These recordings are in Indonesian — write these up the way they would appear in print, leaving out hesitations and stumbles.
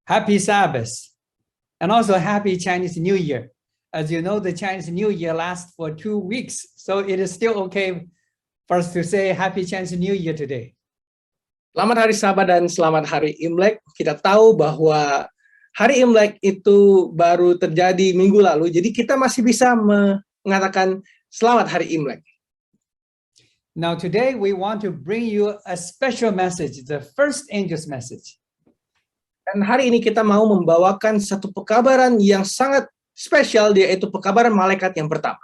Happy Sabbath, and also Happy Chinese New Year. As you know, the Chinese New Year lasts for 2 weeks, so it is still okay for us to say Happy Chinese New Year today. Selamat Hari Sabat dan selamat Hari Imlek. Kita tahu bahwa Hari Imlek itu baru terjadi minggu lalu, jadi kita masih bisa mengatakan Selamat Hari Imlek. Now today we want to bring you a special message, the first angel's message. Dan hari ini kita mau membawakan satu pekabaran yang sangat spesial, yaitu pekabaran malaikat yang pertama.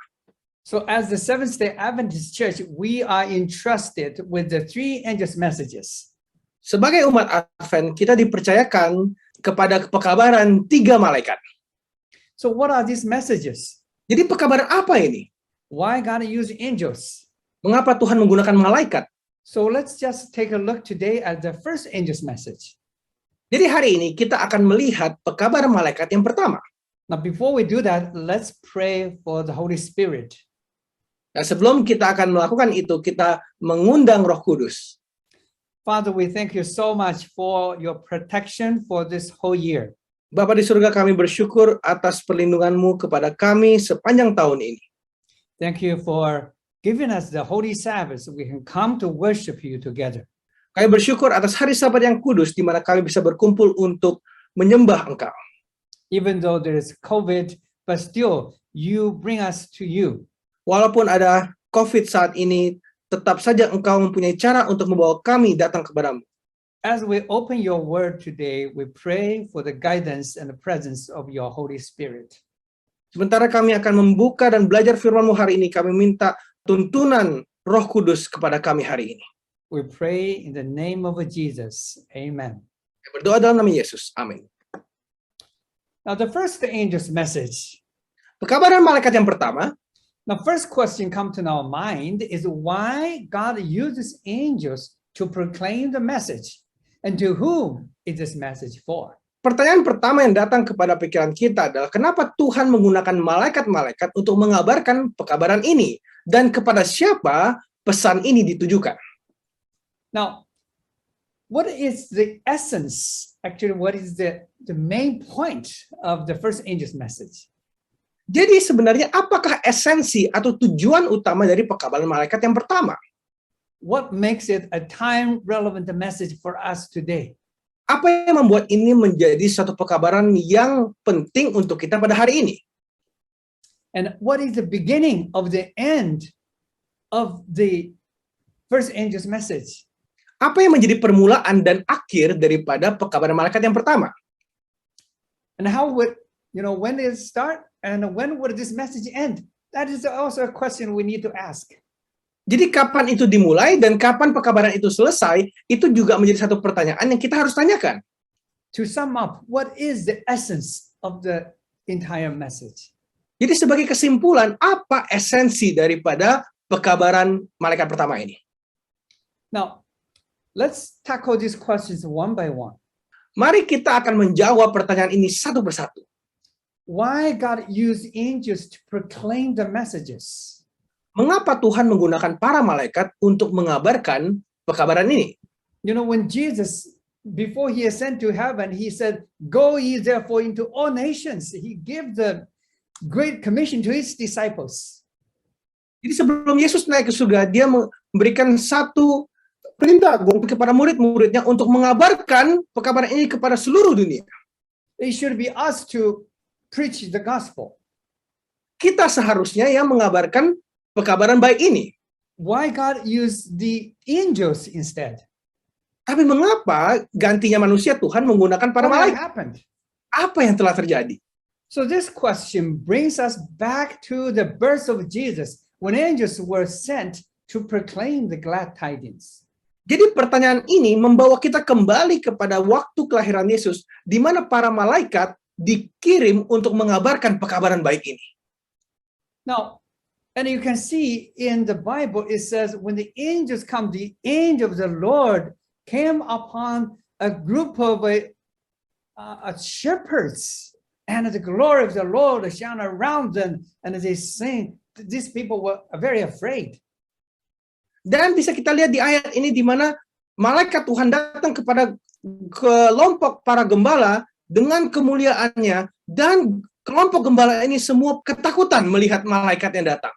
So as the Seventh-day Adventist Church, we are entrusted with the three angels' messages. Sebagai umat Advent, kita dipercayakan kepada pekabaran 3 malaikat. So what are these messages? Jadi pekabaran apa ini? Why God use angels? Mengapa Tuhan menggunakan malaikat? So let's just take a look today at the first angel's message. Jadi hari ini kita akan melihat pekabaran malaikat yang pertama. Now before we do that, let's pray for the Holy Spirit. Nah, sebelum kita akan melakukan itu, kita mengundang Roh Kudus. Father, we thank you so much for your protection for this whole year. Bapa di surga, kami bersyukur atas perlindungan-Mu kepada kami sepanjang tahun ini. Thank you for giving us the Holy Sabbath so we can come to worship you together. Kami bersyukur atas hari Sabat yang kudus di mana kami bisa berkumpul untuk menyembah Engkau. Even though there is COVID, but still you bring us to you. Walaupun ada COVID saat ini, tetap saja Engkau mempunyai cara untuk membawa kami datang kepadamu. As we open your word today, we pray for the guidance and the presence of your Holy Spirit. Sementara kami akan membuka dan belajar firman-Mu hari ini, kami minta tuntunan Roh Kudus kepada kami hari ini. We pray in the name of Jesus. Amen. Berdoa dalam nama Yesus. Amin. Now the first angel's message. Pekabaran malaikat yang pertama. Now first question come to our mind is why God uses angels to proclaim the message, and to whom is this message for? Pertanyaan pertama yang datang kepada pikiran kita adalah kenapa Tuhan menggunakan malaikat-malaikat untuk mengabarkan pekabaran ini, dan kepada siapa pesan ini ditujukan. Now, what is the essence? Actually, what is the main point of the first angel's message? Jadi sebenarnya apakah esensi atau tujuan utama dari pekabaran malaikat yang pertama? What makes it a time-relevant message for us today? Apa yang membuat ini menjadi satu pekabaran yang penting untuk kita pada hari ini? And what is the beginning of the end of the first angel's message? Apa yang menjadi permulaan dan akhir daripada pekabaran malaikat yang pertama? And how would, when did it start? And when would this message end? That is also a question we need to ask. Jadi kapan itu dimulai dan kapan pekabaran itu selesai, itu juga menjadi satu pertanyaan yang kita harus tanyakan. To sum up, what is the essence of the entire message? Jadi sebagai kesimpulan, apa esensi daripada pekabaran malaikat pertama ini? Now, let's tackle these questions one by one. Mari kita akan menjawab pertanyaan ini satu persatu. Why God used angels to proclaim the messages? Mengapa Tuhan menggunakan para malaikat untuk mengabarkan pekabaran ini? When Jesus, before he ascended to heaven, he said, "Go ye therefore into all nations." He gave the great commission to his disciples. Jadi sebelum Yesus naik ke surga, dia memberikan satu perintah kepada murid-muridnya untuk mengabarkan pekabaran ini kepada seluruh dunia. It should be us to preach the gospel. Kita seharusnya yang mengabarkan pekabaran baik ini. Why God used the angels instead? Tapi mengapa gantinya manusia Tuhan menggunakan para What malaikat? happened? Apa yang telah terjadi? So this question brings us back to the birth of Jesus when angels were sent to proclaim the glad tidings. Jadi pertanyaan ini membawa kita kembali kepada waktu kelahiran Yesus, di mana para malaikat dikirim untuk mengabarkan pekabaran baik ini. Now, and you can see in the Bible, it says, when the angels come, the angel of the Lord came upon a group of shepherds, and the glory of the Lord shone around them, and they sing. These people were very afraid. Dan bisa kita lihat di ayat ini di mana malaikat Tuhan datang kepada kelompok para gembala dengan kemuliaannya, dan kelompok gembala ini semua ketakutan melihat malaikat yang datang.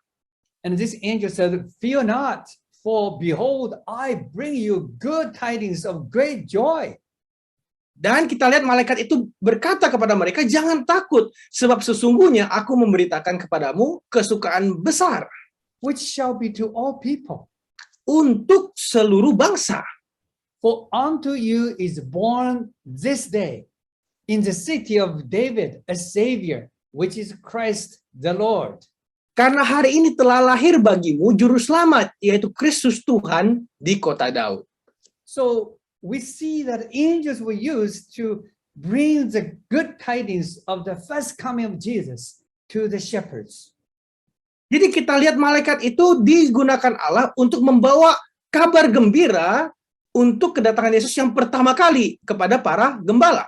And this angel said, "Fear not, for behold, I bring you good tidings of great joy." Dan kita lihat malaikat itu berkata kepada mereka, jangan takut, sebab sesungguhnya aku memberitakan kepadamu kesukaan besar Which shall be to all people. untuk seluruh bangsa. For unto you is born this day in the city of David a Savior, which is Christ the Lord. Karena hari ini telah lahir bagimu juru selamat, yaitu Kristus Tuhan di kota Daud. So we see that angels were used to bring the good tidings of the first coming of Jesus to the shepherds. Jadi kita lihat malaikat itu digunakan Allah untuk membawa kabar gembira untuk kedatangan Yesus yang pertama kali kepada para gembala.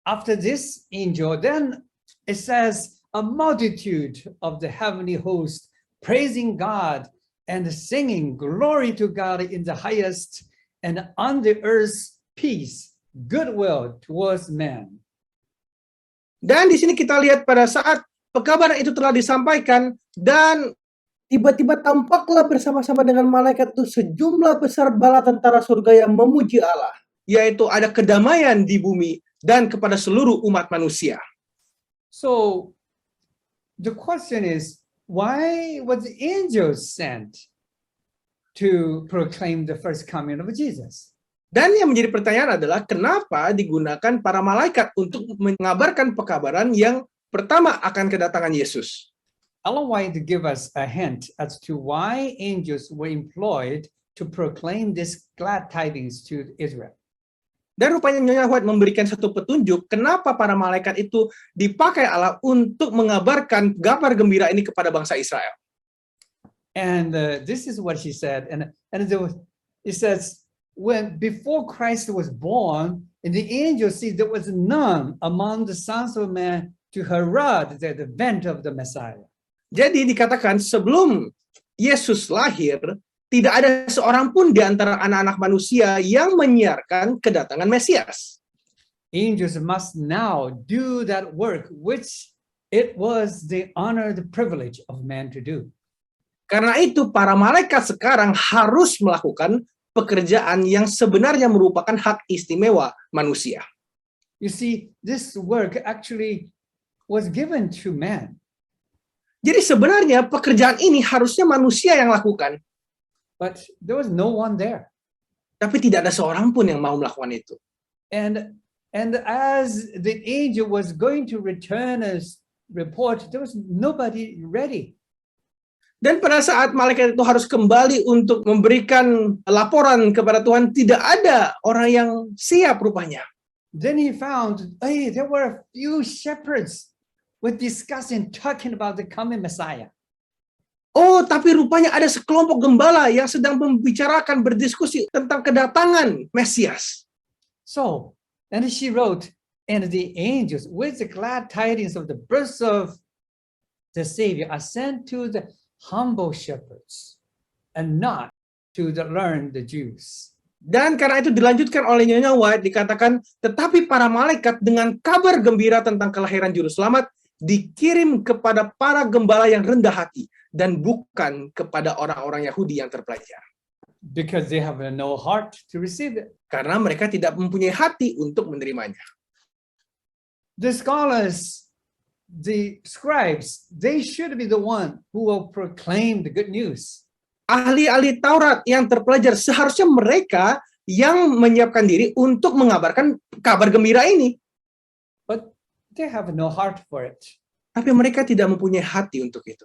After this angel, then it says a multitude of the heavenly host praising God and singing glory to God in the highest, and on the earth peace, goodwill towards men. Dan di sini kita lihat pada saat pekabaran itu telah disampaikan dan tiba-tiba tampaklah bersama-sama dengan malaikat itu sejumlah besar bala tentara surga yang memuji Allah, yaitu ada kedamaian di bumi dan kepada seluruh umat manusia. So the question is, why was the angels sent to proclaim the first coming of Jesus? Dan yang menjadi pertanyaan adalah kenapa digunakan para malaikat untuk mengabarkan pekabaran yang pertama akan kedatangan Yesus. Ellen White give us a hint as to why angels were employed to proclaim this glad tidings to Israel. Dan rupanya Nyonya White memberikan satu petunjuk kenapa para malaikat itu dipakai Allah untuk mengabarkan kabar gembira ini kepada bangsa Israel. And this is what she said. And it says, when before Christ was born, and the angel said there was none among the sons of man to herald the advent of the Messiah. Jadi dikatakan sebelum Yesus lahir, tidak ada seorang pun di antara anak-anak manusia yang menyiarkan kedatangan Mesias. Angels must now do that work which it was the honor, the privilege of man to do. Karena itu para malaikat sekarang harus melakukan pekerjaan yang sebenarnya merupakan hak istimewa manusia. You see, this work actually was given to man. Jadi sebenarnya pekerjaan ini harusnya manusia yang lakukan. But there was no one there. Tapi tidak ada seorang pun yang mau melakukan itu. And as the angel was going to return a report, there was nobody ready. Dan pada saat malaikat itu harus kembali untuk memberikan laporan kepada Tuhan, tidak ada orang yang siap rupanya. Then he found, hey, there were a few shepherds were discussing, talking about the coming Messiah. Oh, tapi rupanya ada sekelompok gembala yang sedang membicarakan, berdiskusi tentang kedatangan Mesias. So, and she wrote, and the angels with the glad tidings of the birth of the Savior are sent to the humble shepherds and not to the learned Jews. Dan karena itu dilanjutkan oleh Nyonya White, dikatakan, tetapi para malaikat dengan kabar gembira tentang kelahiran Juru Selamat dikirim kepada para gembala yang rendah hati dan bukan kepada orang-orang Yahudi yang terpelajar. Because they have no heart to receive it. Karena mereka tidak mempunyai hati untuk menerimanya. The scholars, the scribes, they should be the one who will proclaim the good news. Ahli-ahli Taurat yang terpelajar seharusnya mereka yang menyiapkan diri untuk mengabarkan kabar gembira ini. But they have no heart for it. Tapi mereka tidak mempunyai hati untuk itu.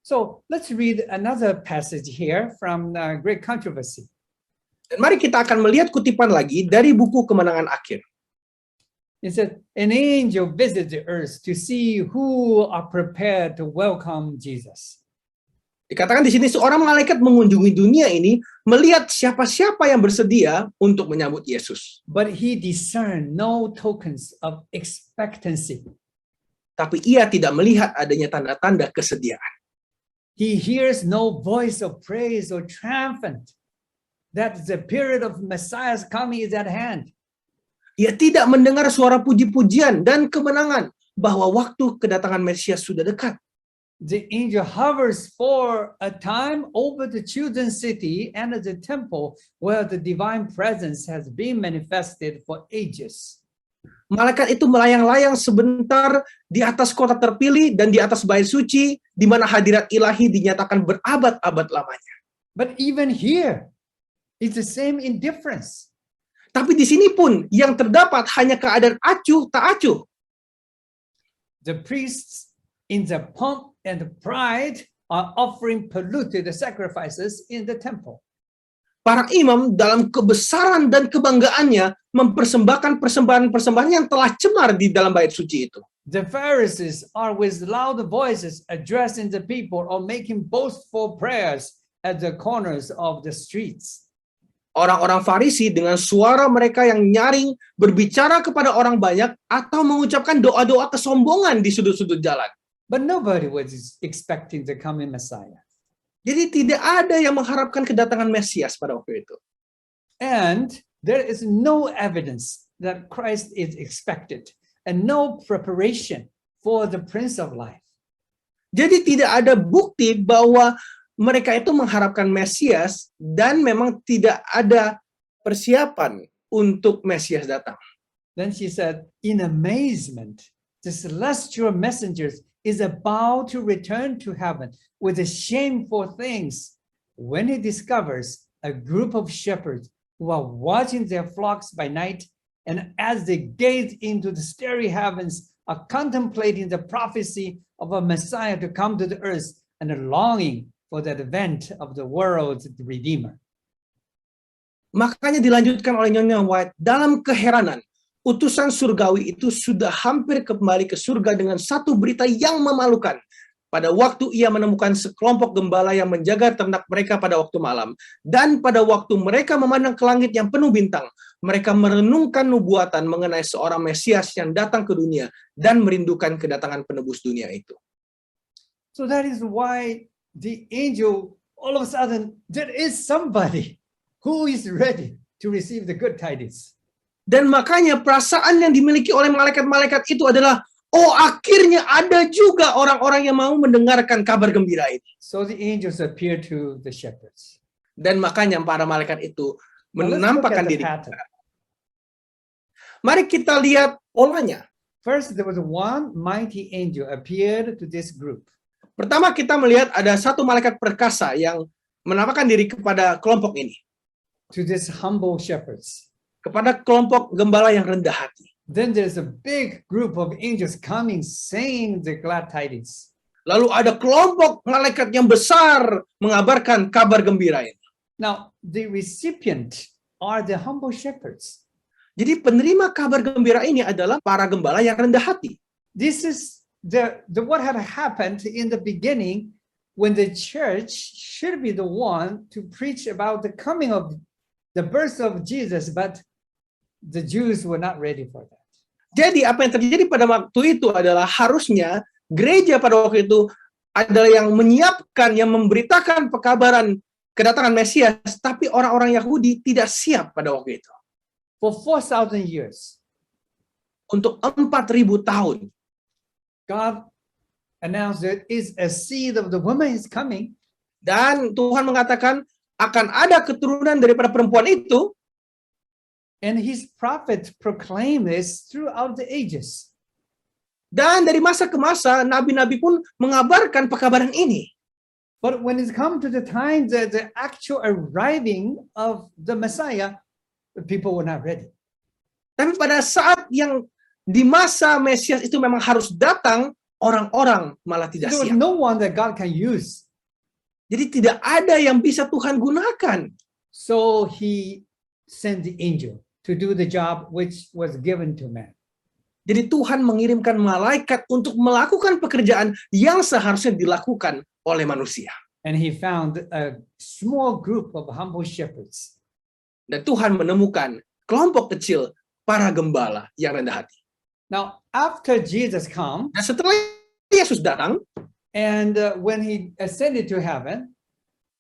So let's read another passage here from Great Controversy. Dan mari kita akan melihat kutipan lagi dari buku Kemenangan Akhir. It said, an angel visited the earth to see who are prepared to welcome Jesus. Dikatakan di sini seorang malaikat mengunjungi dunia ini melihat siapa-siapa yang bersedia untuk menyambut Yesus. But he discerned no tokens of expectancy. Tapi ia tidak melihat adanya tanda-tanda kesediaan. He hears no voice of praise or triumphant that the period of Messiah's coming is at hand. Ia tidak mendengar suara puji-pujian dan kemenangan bahwa waktu kedatangan Mesias sudah dekat. The angel hovers for a time over the chosen city and the temple where the divine presence has been manifested for ages. Malaikat itu melayang-layang sebentar di atas kota terpilih dan di atas bait suci, di mana hadirat ilahi dinyatakan berabad-abad lamanya. But even here, it's the same indifference. Tapi di sini pun yang terdapat hanya keadaan acuh tak acuh. The priests in the pomp and pride are offering polluted sacrifices in the temple. Para imam dalam kebesaran dan kebanggaannya mempersembahkan persembahan-persembahan yang telah cemar di dalam bait suci itu. The Pharisees are with loud voices addressing the people or making boastful prayers at the corners of the streets. Orang-orang Farisi dengan suara mereka yang nyaring berbicara kepada orang banyak atau mengucapkan doa-doa kesombongan di sudut-sudut jalan. But nobody was expecting the coming Messiah. Jadi tidak ada yang mengharapkan kedatangan Mesias pada waktu itu. And there is no evidence that Christ is expected and no preparation for the Prince of Life. Jadi tidak ada bukti bahwa mereka itu mengharapkan Mesias dan memang tidak ada persiapan untuk Mesias datang. Then she said, in amazement, the celestial messengers is about to return to heaven with the shameful things when he discovers a group of shepherds who are watching their flocks by night, and as they gaze into the starry heavens, are contemplating the prophecy of a Messiah to come to the earth and longing for the advent of the world's Redeemer. Makanya dilanjutkan oleh Nyonya White, dalam keheranan, utusan surgawi itu sudah hampir kembali ke surga dengan satu berita yang memalukan. Pada waktu ia menemukan sekelompok gembala yang menjaga ternak mereka pada waktu malam. Dan pada waktu mereka memandang ke langit yang penuh bintang, mereka merenungkan nubuatan mengenai seorang Mesias yang datang ke dunia dan merindukan kedatangan penebus dunia itu. So that is why the angel, all of a sudden, there is somebody who is ready to receive the good tidings. Dan makanya perasaan yang dimiliki oleh malaikat-malaikat itu adalah, oh akhirnya ada juga orang-orang yang mau mendengarkan kabar gembira ini. So the angels appear to the shepherds. Dan makanya para malaikat itu Now, let's look menampakkan at the diri. pattern. Mari kita lihat polanya. First, there was one mighty angel appeared to this group. Pertama kita melihat ada satu malaikat perkasa yang menampakkan diri kepada kelompok ini. To this humble shepherds. Kepada kelompok gembala yang rendah hati. Then there's a big group of angels coming saying the glad tidings. Lalu ada kelompok malaikat yang besar mengabarkan kabar gembira ini. Now, the recipient are the humble shepherds. Jadi penerima kabar gembira ini adalah para gembala yang rendah hati. This is the what had happened in the beginning when the church should be the one to preach about the coming of the birth of Jesus, but the Jews were not ready for that. Jadi apa yang terjadi pada waktu itu adalah harusnya gereja pada waktu itu adalah yang menyiapkan, yang memberitakan pekabaran kedatangan Mesias, tapi orang-orang Yahudi tidak siap pada waktu itu. For 4,000 years, untuk 4.000 tahun, God announced that is a seed of the woman is coming. Dan Tuhan mengatakan akan ada keturunan daripada perempuan itu. And his prophet proclaimed this throughout the ages. Dan dari masa ke masa, nabi-nabi pun mengabarkan pekabaran ini. But when it comes to the time that the actual arriving of the Messiah, the people were not ready. Tapi pada saat yang di masa Mesias itu memang harus datang, orang-orang malah tidak There was siap. no one that God can use. Jadi tidak ada yang bisa Tuhan gunakan. So he sent the angel to do the job which was given to man. Jadi Tuhan mengirimkan malaikat untuk melakukan pekerjaan yang seharusnya dilakukan oleh manusia. And he found a small group of humble shepherds. Dan Tuhan menemukan kelompok kecil para gembala yang rendah hati. Now, after Jesus come, Nah, setelah Yesus datang, and when he ascended to heaven,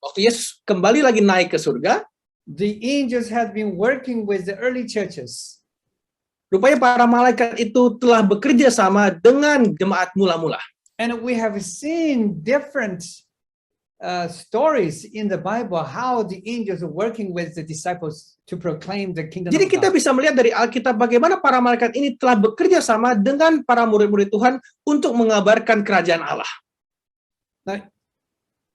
waktu Yesus kembali lagi naik ke surga, the angels had been working with the early churches. Rupanya para malaikat itu telah bekerja sama dengan jemaat mula-mula. And we have seen different stories in the Bible how the angels are working with the disciples to proclaim the kingdom Jadi of kita God. bisa melihat dari Alkitab bagaimana para malaikat ini telah bekerja sama dengan para murid-murid Tuhan untuk mengabarkan kerajaan Allah.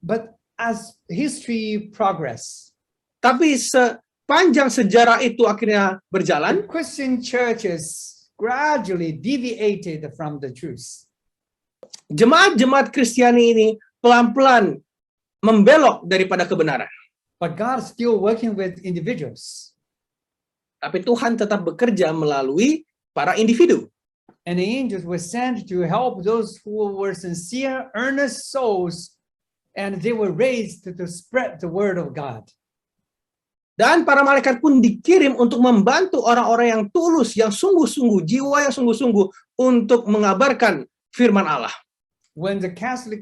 But as history progress, Tapi sepanjang sejarah itu akhirnya the berjalan, Christian churches gradually deviated from the truth. jemaat-jemaat Kristiani ini pelan-pelan membelok daripada kebenaran. But God is still working with individuals. Tapi Tuhan tetap bekerja melalui para individu. And the angels were sent to help those who were sincere, earnest souls, and they were raised to spread the word of God. Dan para malaikat pun dikirim untuk membantu orang-orang yang tulus, yang sungguh-sungguh, jiwa yang sungguh-sungguh untuk mengabarkan firman Allah. When the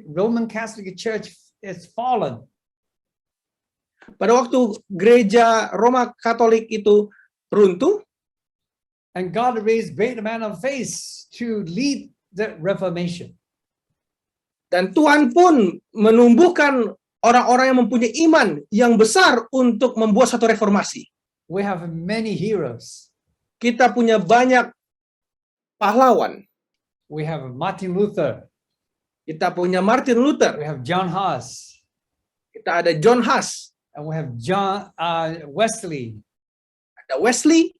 Roman Catholic Church is fallen, Pada waktu gereja Roma Katolik itu runtuh, and God raised great men of faith to lead the Reformation. dan Tuhan pun menumbuhkan orang-orang yang mempunyai iman yang besar untuk membuat satu reformasi. We have many heroes. Kita punya banyak pahlawan. We have Martin Luther. Kita punya Martin Luther, We have John Huss. kita ada John Huss, And we have Wesley. ada Wesley,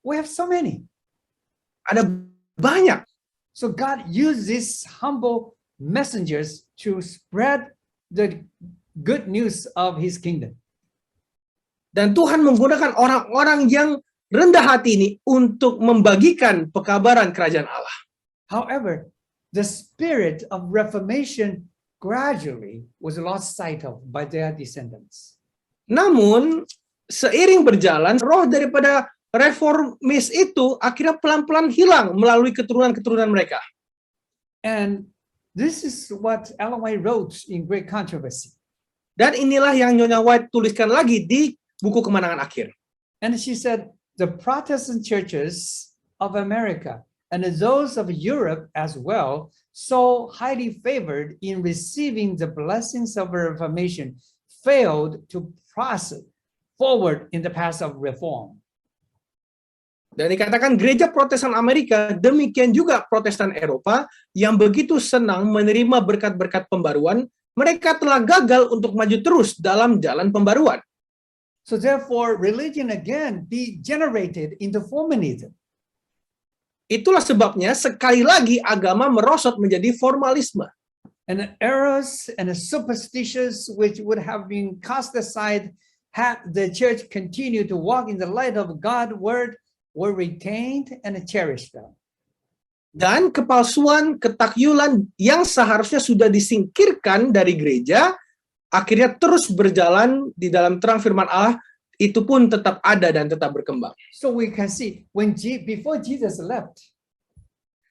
We have so many. ada banyak. So God used these humble messengers to spread the good news of his kingdom. Dan Tuhan menggunakan orang-orang yang rendah hati ini untuk membagikan pekabaran kerajaan Allah. However, the spirit of Reformation gradually was lost sight of by their descendants. Namun, seiring berjalan, roh daripada reformis itu akhirnya pelan-pelan hilang melalui keturunan-keturunan mereka. And this is what Ellen White wrote in Great Controversy. Dan inilah yang Nyonya White tuliskan lagi di buku Kemenangan Akhir. And she said, the Protestant churches of America and those of Europe as well, so highly favored in receiving the blessings of Reformation, failed to process forward in the path of reform. Dan dikatakan gereja Protestan Amerika, demikian juga Protestan Eropa, yang begitu senang menerima berkat-berkat pembaruan, mereka telah gagal untuk maju terus dalam jalan pembaruan. So therefore, religion again degenerated into formalism. Itulah sebabnya sekali lagi agama merosot menjadi formalisme. And the errors and the superstitions which would have been cast aside had the church continued to walk in the light of God's word were retained and cherished. Dan kepalsuan, ketakyulan yang seharusnya sudah disingkirkan dari gereja, akhirnya terus berjalan di dalam terang firman Allah, itu pun tetap ada dan tetap berkembang. So we can see before Jesus left,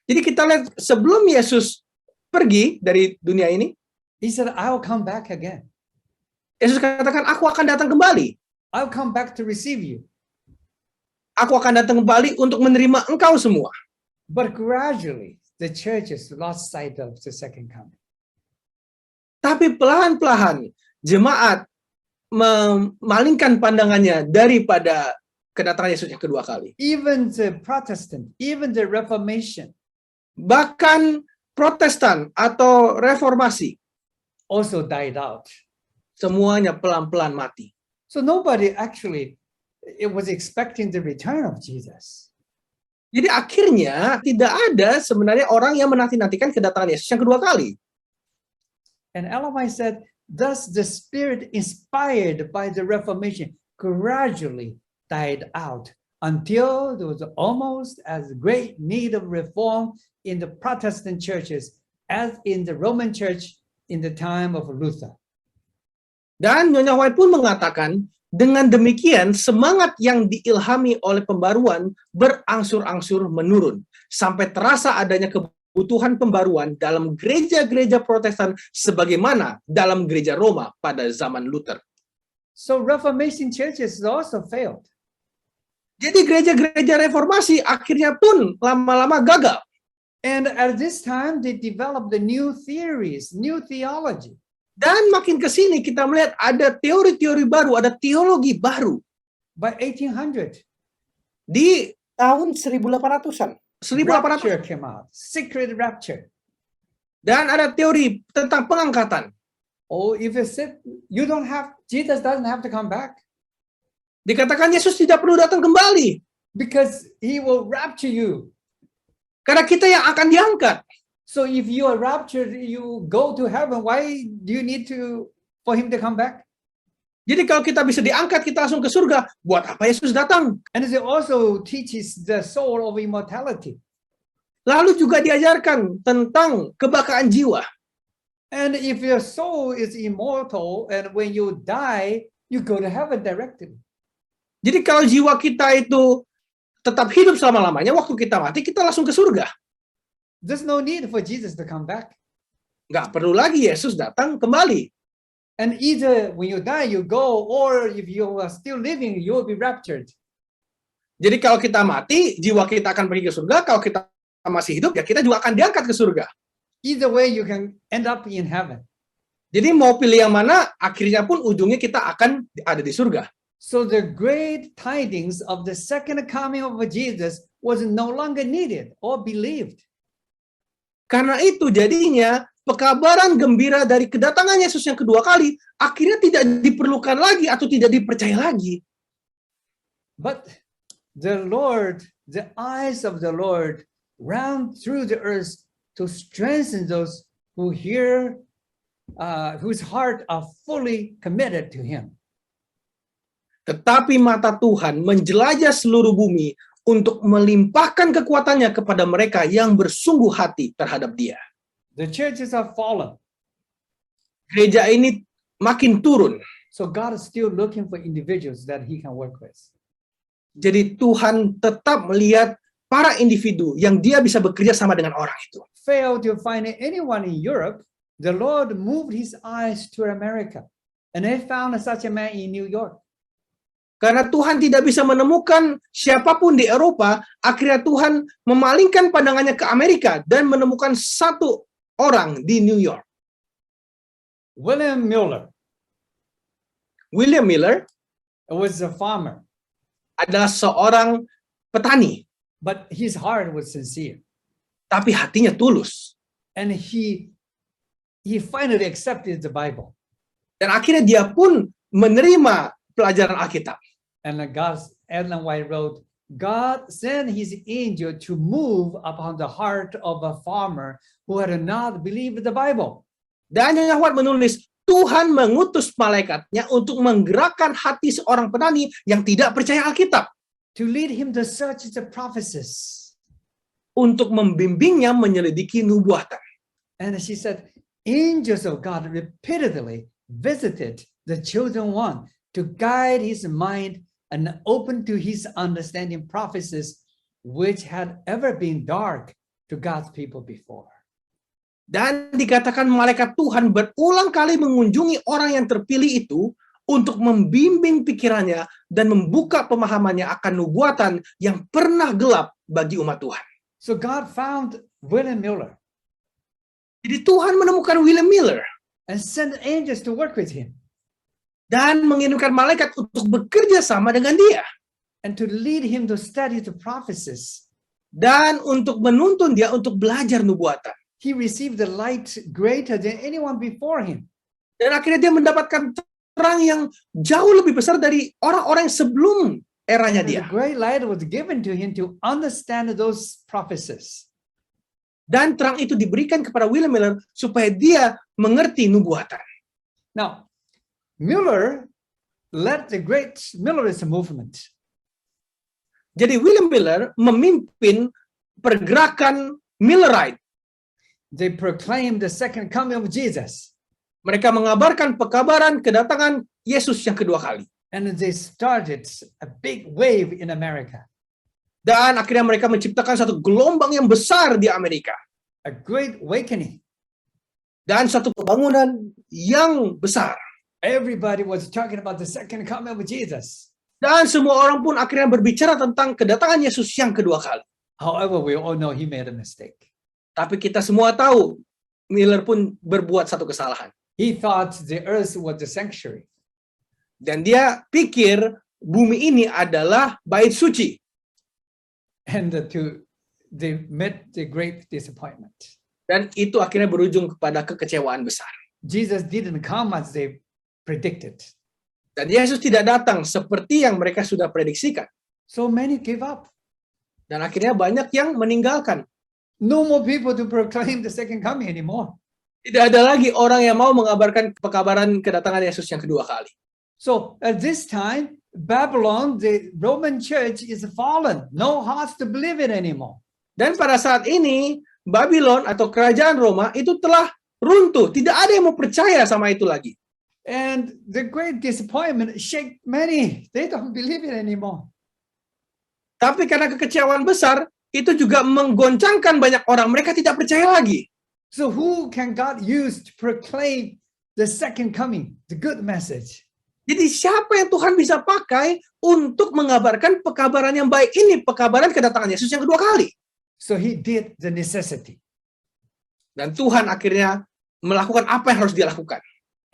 Jadi kita lihat sebelum Yesus pergi dari dunia ini, he said, I'll come back again. Yesus katakan, aku akan datang kembali. I'll come back to receive you. Aku akan datang kembali untuk menerima engkau semua. But gradually, the churches lost sight of the second coming. Tapi pelan-pelan jemaat memalingkan pandangannya daripada kedatangan Yesus yang kedua kali. Even the Protestant, even the Reformation Bahkan Protestan atau Reformasi, also died out. semuanya pelan-pelan mati. So nobody actually was expecting the return of Jesus. Jadi akhirnya tidak ada sebenarnya orang yang menanti-nantikan kedatangan Yesus yang kedua kali. And Ellen White said, thus the spirit inspired by the Reformation gradually died out until there was almost as great need of reform in the Protestant churches as in the Roman church in the time of Luther. Dan Nyonya White pun mengatakan, dengan demikian semangat yang diilhami oleh pembaruan berangsur-angsur menurun sampai terasa adanya kebutuhan pembaruan dalam gereja-gereja Protestan sebagaimana dalam gereja Roma pada zaman Luther. So Reformation churches also failed. Jadi gereja-gereja reformasi akhirnya pun lama-lama gagal. And at this time, they developed the new theories, new theology. Dan makin ke sini kita melihat ada teori-teori baru, ada teologi baru. By 1800, Di tahun 1800-an. 1800. rapture came out, secret rapture. Dan ada teori tentang pengangkatan. Oh, if you said Jesus doesn't have to come back Dikatakan Yesus tidak perlu datang kembali. because he will rapture you. Karena kita yang akan diangkat. So if you are raptured, you go to heaven. Why do you need for him to come back? Jadi kalau kita bisa diangkat, kita langsung ke surga. Buat apa Yesus datang? And it also teaches the soul of immortality. Lalu juga diajarkan tentang kebakaan jiwa. And if your soul is immortal, and when you die, you go to heaven directly. Jadi kalau jiwa kita itu tetap hidup selama-lamanya, waktu kita mati, kita langsung ke surga. There's no need for Jesus to come back. Nggak perlu lagi Yesus datang kembali. And either when you die, you go, or if you are still living, you will be raptured. Jadi kalau kita mati, jiwa kita akan pergi ke surga. Kalau kita masih hidup, ya kita juga akan diangkat ke surga. Either way, you can end up in heaven. Jadi mau pilih yang mana, akhirnya pun ujungnya kita akan ada di surga. So the great tidings of the second coming of Jesus was no longer needed or believed. Karena itu jadinya pekabaran gembira dari kedatangan Yesus yang kedua kali akhirnya tidak diperlukan lagi atau tidak dipercaya lagi. But the Lord, the eyes of the Lord round through the earth to strengthen those who hear, whose heart are fully committed to him. Tetapi mata Tuhan menjelajah seluruh bumi untuk melimpahkan kekuatannya kepada mereka yang bersungguh hati terhadap Dia. The churches are fallen. Gereja ini makin turun. So God is still looking for individuals that he can work with. Jadi Tuhan tetap melihat para individu yang Dia bisa bekerja sama dengan orang itu. Failed to find anyone in Europe, the Lord moved his eyes to America. And they found such a man in New York. Karena Tuhan tidak bisa menemukan siapapun di Eropa, akhirnya Tuhan memalingkan pandangannya ke Amerika dan menemukan satu orang di New York. William Miller William Miller was a farmer, adalah seorang petani, but his heart was sincere. tapi hatinya tulus. And he finally accepted the Bible. Dan akhirnya dia pun menerima pelajaran Alkitab. And Ellen White wrote, God sent his angel to move upon the heart of a farmer who had not believed the Bible. Dan Nyonya White menulis, Tuhan mengutus malaikatnya untuk menggerakkan hati seorang petani yang tidak percaya Alkitab. To lead him to search the prophecies. Untuk membimbingnya menyelidiki nubuatan. And she said, angels of God repeatedly visited the chosen one to guide his mind and open to his understanding prophecies which had ever been dark to God's people before. Dan dikatakan malaikat Tuhan berulang kali mengunjungi orang yang terpilih itu untuk membimbing pikirannya dan membuka pemahamannya akan nubuatan yang pernah gelap bagi umat Tuhan. So God found William Miller. Jadi Tuhan menemukan William Miller and sent angels to work with him. Dan mengirimkan malaikat untuk bekerja sama dengan dia. And to lead him to study the prophecies. Dan untuk menuntun dia untuk belajar nubuatan. He received the light greater than anyone before him. Dan akhirnya dia mendapatkan terang yang jauh lebih besar dari orang-orang sebelum eranya dia. The great light was given to him to understand those prophecies. Dan terang itu diberikan kepada William Miller supaya dia mengerti nubuatan. Now, Miller led the great Millerist movement. Jadi William Miller memimpin pergerakan Millerite. They proclaimed the second coming of Jesus. Mereka mengabarkan pekabaran kedatangan Yesus yang kedua kali. And they started a big wave in America. Dan akhirnya mereka menciptakan satu gelombang yang besar di Amerika. A great awakening. Dan satu pembangunan yang besar. Everybody was talking about the second coming of Jesus. Dan semua orang pun akhirnya berbicara tentang kedatangan Yesus yang kedua kali. However, we all know he made a mistake. Tapi kita semua tahu, Miller pun berbuat satu kesalahan. He thought the earth was the sanctuary. Dan dia pikir bumi ini adalah bait suci. And they met the great disappointment. Dan itu akhirnya berujung kepada kekecewaan besar. Jesus didn't come as they predicted. Dan Yesus tidak datang seperti yang mereka sudah prediksikan. So many gave up. Dan akhirnya banyak yang meninggalkan. No more people to proclaim the second coming anymore. Tidak ada lagi orang yang mau mengabarkan pekabaran kedatangan Yesus yang kedua kali. So at this time, Babylon, the Roman church, is fallen. No hearts to believe it anymore. Dan pada saat ini, Babylon atau kerajaan Roma itu telah runtuh. Tidak ada yang mau percaya sama itu lagi. And the great disappointment shake many. They don't believe it anymore. Tapi karena kekecewaan besar, itu juga menggoncangkan banyak orang. Mereka tidak percaya lagi. So who can God use to proclaim the second coming, the good message? Jadi siapa yang Tuhan bisa pakai untuk mengabarkan pekabaran yang baik ini, pekabaran kedatangan Yesus yang kedua kali? So he did the necessity. Dan Tuhan akhirnya melakukan apa yang harus dia lakukan.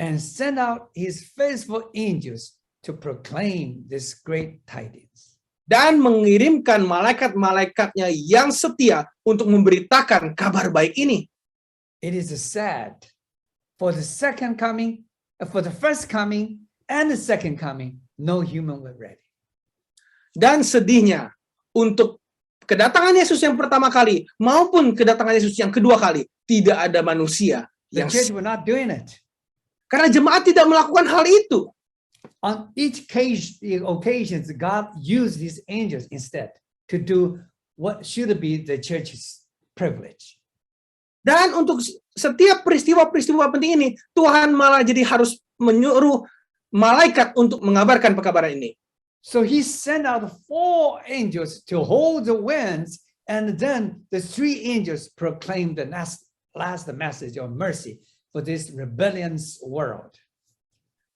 And send out his faithful angels to proclaim this great tidings. Dan mengirimkan malaikat-malaikatnya yang setia untuk memberitakan kabar baik ini. It is sad for the second coming, for the first coming and the second coming, no human was ready. Dan sedihnya untuk kedatangan Yesus yang pertama kali maupun kedatangan Yesus yang kedua kali, tidak ada manusia The yang church were not doing it. karena jemaat tidak melakukan hal itu. On each occasions, God used these angels instead to do what should be the church's privilege. Dan untuk setiap peristiwa-peristiwa penting ini, Tuhan malah jadi harus menyuruh malaikat untuk mengabarkan pekabaran ini. So he sent out 4 angels to hold the winds, and then the 3 angels proclaimed the last message of mercy for this rebellious world.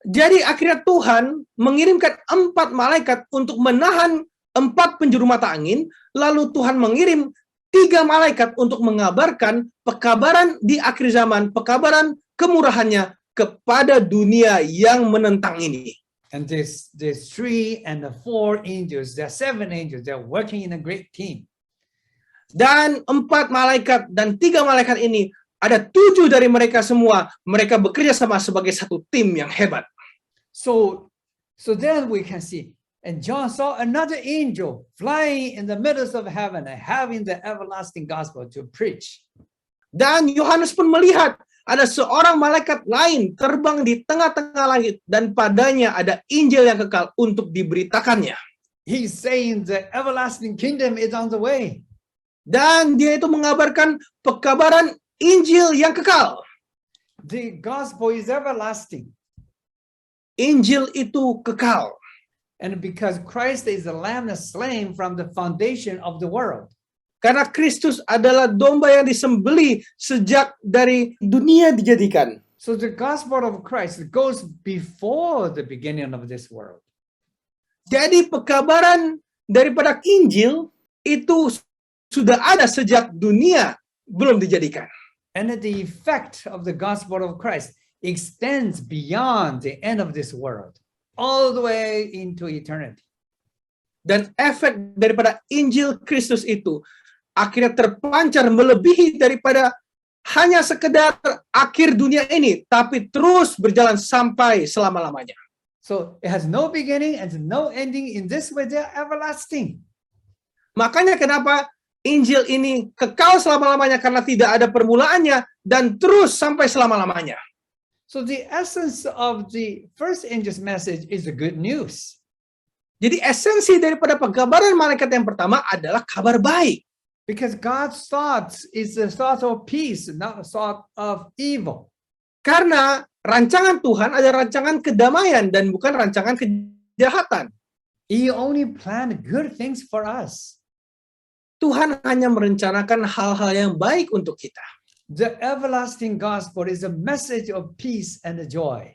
Jadi akhirnya Tuhan mengirimkan 4 malaikat untuk menahan 4 penjuru mata angin, lalu Tuhan mengirim 3 malaikat untuk mengabarkan pekabaran di akhir zaman, pekabaran kemurahannya kepada dunia yang menentang ini. And this 3 and the 4 angels, there are 7 angels, they're working in a great team. Dan 4 malaikat dan 3 malaikat ini, ada 7 dari mereka semua, mereka bekerja sama sebagai satu tim yang hebat. So then we can see, and John saw another angel flying in the middle of heaven and having the everlasting gospel to preach. Dan Yohanes pun melihat ada seorang malaikat lain terbang di tengah-tengah langit dan padanya ada Injil yang kekal untuk diberitakannya. He's saying the everlasting kingdom is on the way. Dan dia itu mengabarkan pekabaran Injil yang kekal. The gospel is everlasting. Injil itu kekal. And because Christ is the lamb slain from the foundation of the world. Karena Kristus adalah domba yang disembelih sejak dari dunia dijadikan. So the gospel of Christ goes before the beginning of this world. Jadi pekabaran daripada Injil itu sudah ada sejak dunia belum dijadikan. And the effect of the gospel of Christ extends beyond the end of this world, all the way into eternity. Dan efek daripada Injil Kristus itu akhirnya terpancar melebihi daripada hanya sekedar akhir dunia ini, tapi terus berjalan sampai selama-lamanya. So it has no beginning and no ending. In this way, they are everlasting. Makanya kenapa Injil ini kekal selama-lamanya, karena tidak ada permulaannya dan terus sampai selama-lamanya. So the essence of the first angel's message is the good news. Jadi esensi daripada pekabaran malaikat yang pertama adalah kabar baik. Because God's thoughts is the thought of peace, not the thought of evil. Karena rancangan Tuhan adalah rancangan kedamaian dan bukan rancangan kejahatan. He only planned good things for us. Tuhan hanya merencanakan hal-hal yang baik untuk kita. The everlasting gospel is a message of peace and joy.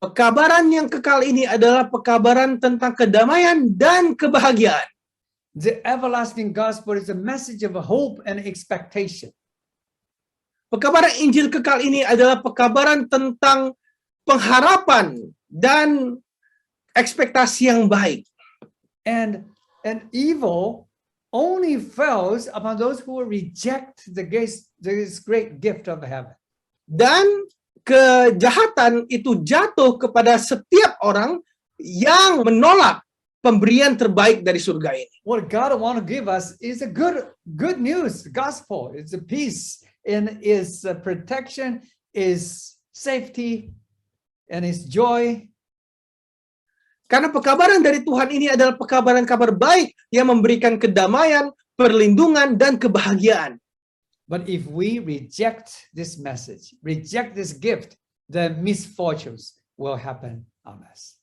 Pekabaran yang kekal ini adalah pekabaran tentang kedamaian dan kebahagiaan. The everlasting gospel is a message of hope and expectation. Pekabaran Injil kekal ini adalah pekabaran tentang pengharapan dan ekspektasi yang baik. And evil only falls upon those who reject this great gift of heaven. Dan kejahatan itu jatuh kepada setiap orang yang menolak pemberian terbaik dari surga ini. What God want to give us is a good news, gospel. It's a peace, and is protection, is safety, and is joy. Karena pekabaran dari Tuhan ini adalah pekabaran kabar baik yang memberikan kedamaian, perlindungan, dan kebahagiaan. But if we reject this message, reject this gift, then misfortunes will happen on us.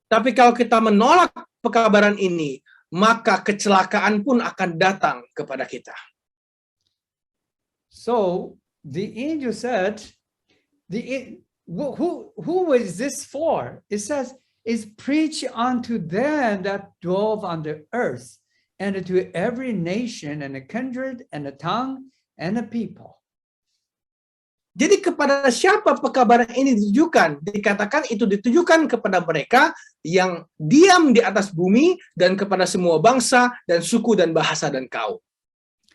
Tapi kalau kita menolak pekabaran ini, maka kecelakaan pun akan datang kepada kita. So the angel said, who was this for? It says, is preach unto them that dwell on the earth, and to every nation and a kindred and a tongue and a people. Jadi kepada siapa pekabaran ini ditujukan? Dikatakan itu ditujukan kepada mereka yang diam di atas bumi dan kepada semua bangsa dan suku dan bahasa dan kaum.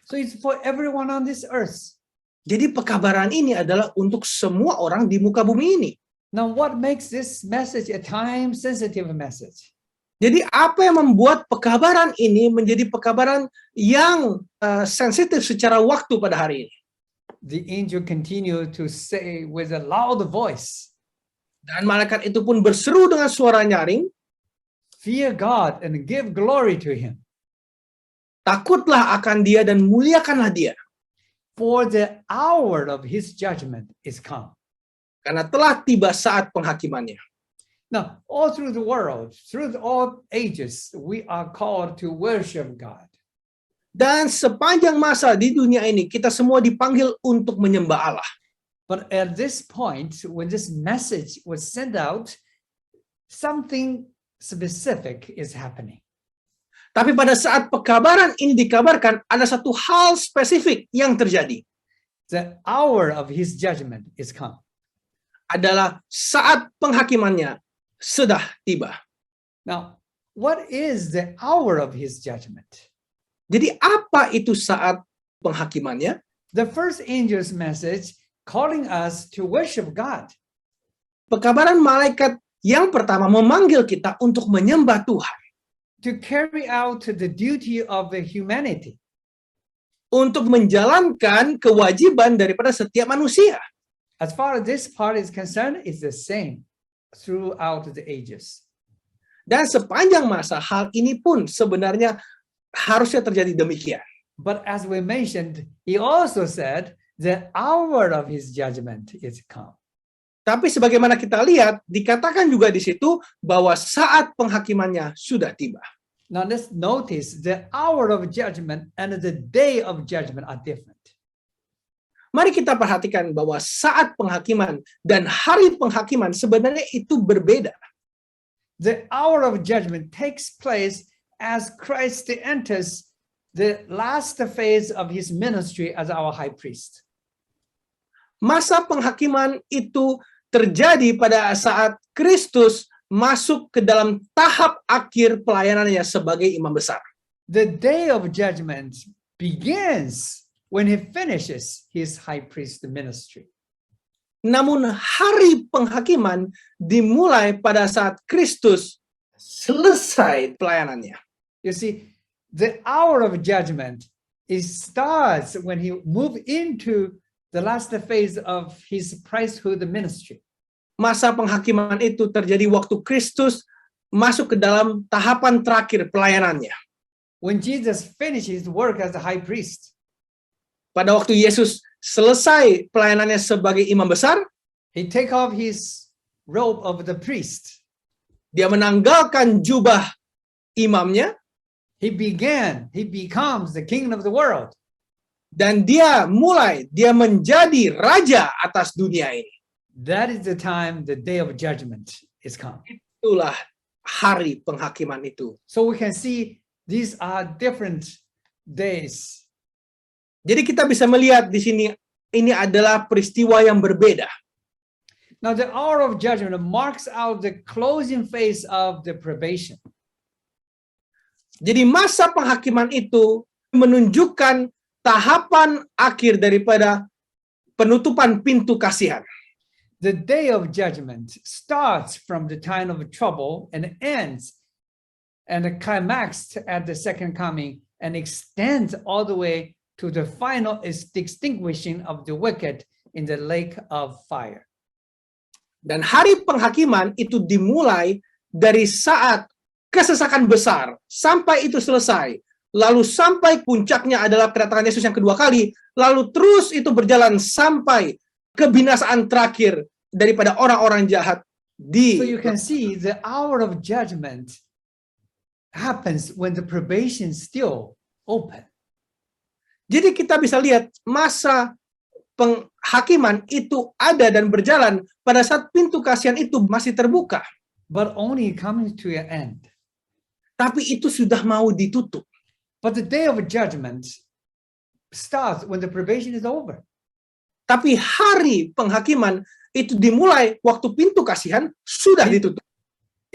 So it's for everyone on this earth. Jadi pekabaran ini adalah untuk semua orang di muka bumi ini. Now what makes this message a time-sensitive message? Jadi apa yang membuat pekabaran ini menjadi pekabaran yang sensitif secara waktu pada hari ini? The angel continued to say with a loud voice, Dan malaikat itu pun berseru dengan suara nyaring, fear God and give glory to him. takutlah akan dia dan muliakanlah dia. For the hour of his judgment is come. Karena telah tiba saat penghakimannya. Now, all through the world, through all ages, we are called to worship God. Dan sepanjang masa di dunia ini, kita semua dipanggil untuk menyembah Allah. But at this point, when this message was sent out, something specific is happening. Tapi pada saat pekabaran ini dikabarkan, ada satu hal spesifik yang terjadi. The hour of his judgment is come. Adalah saat penghakimannya sudah tiba. Now, what is the hour of his judgment? Jadi apa itu saat penghakimannya? The first angel's message calling us to worship God. Pekabaran malaikat yang pertama memanggil kita untuk menyembah Tuhan. To carry out the duty of the humanity. Untuk menjalankan kewajiban daripada setiap manusia. As far as this part is concerned, it's the same throughout the ages. Dan sepanjang masa hal ini pun sebenarnya harusnya terjadi demikian. But as we mentioned, he also said the hour of his judgment is come. Tapi sebagaimana kita lihat, dikatakan juga di situ bahwa saat penghakimannya sudah tiba. Now let's notice the hour of judgment and the day of judgment are different. Mari kita perhatikan bahwa saat penghakiman dan hari penghakiman sebenarnya itu berbeda. The hour of judgment takes place as Christ enters the last phase of his ministry as our high priest. Masa penghakiman itu terjadi pada saat Kristus masuk ke dalam tahap akhir pelayanannya sebagai imam besar. The day of judgment begins when he finishes his high priest ministry. Namun hari penghakiman dimulai pada saat Kristus selesai pelayanannya. You see, the hour of judgment starts when he moves into the last phase of his priesthood ministry. Masa penghakiman itu terjadi waktu Kristus masuk ke dalam tahapan terakhir pelayanannya. When Jesus finished his work as a high priest. Pada waktu Yesus selesai pelayanannya sebagai imam besar, he take off his robe of the priest. Dia menanggalkan jubah imamnya. He becomes the king of the world. Dan dia menjadi raja atas dunia ini. that is the time the day of judgment is come. Itulah hari penghakiman itu. So we can see these are different days. Jadi kita bisa melihat di sini ini adalah peristiwa yang berbeda. Now the hour of judgment marks out the closing phase of the probation. Jadi masa penghakiman itu menunjukkan tahapan akhir daripada penutupan pintu kasihan. The day of judgment starts from the time of trouble and ends and climaxed at the second coming and extends all the way to the final extinguishing of the wicked in the lake of fire. Dan hari penghakiman itu dimulai dari saat kesesakan besar sampai itu selesai. Lalu sampai puncaknya adalah kedatangan Yesus yang kedua kali. Lalu terus itu berjalan sampai kebinasaan terakhir daripada orang-orang jahat di. So you can see the hour of judgment happens when the probation is still open. Jadi kita bisa lihat masa penghakiman itu ada dan berjalan pada saat pintu kasihan itu masih terbuka. But only coming to an end. Tapi itu sudah mau ditutup. But the day of judgment starts when the probation is over. Tapi hari penghakiman itu dimulai waktu pintu kasihan sudah ditutup.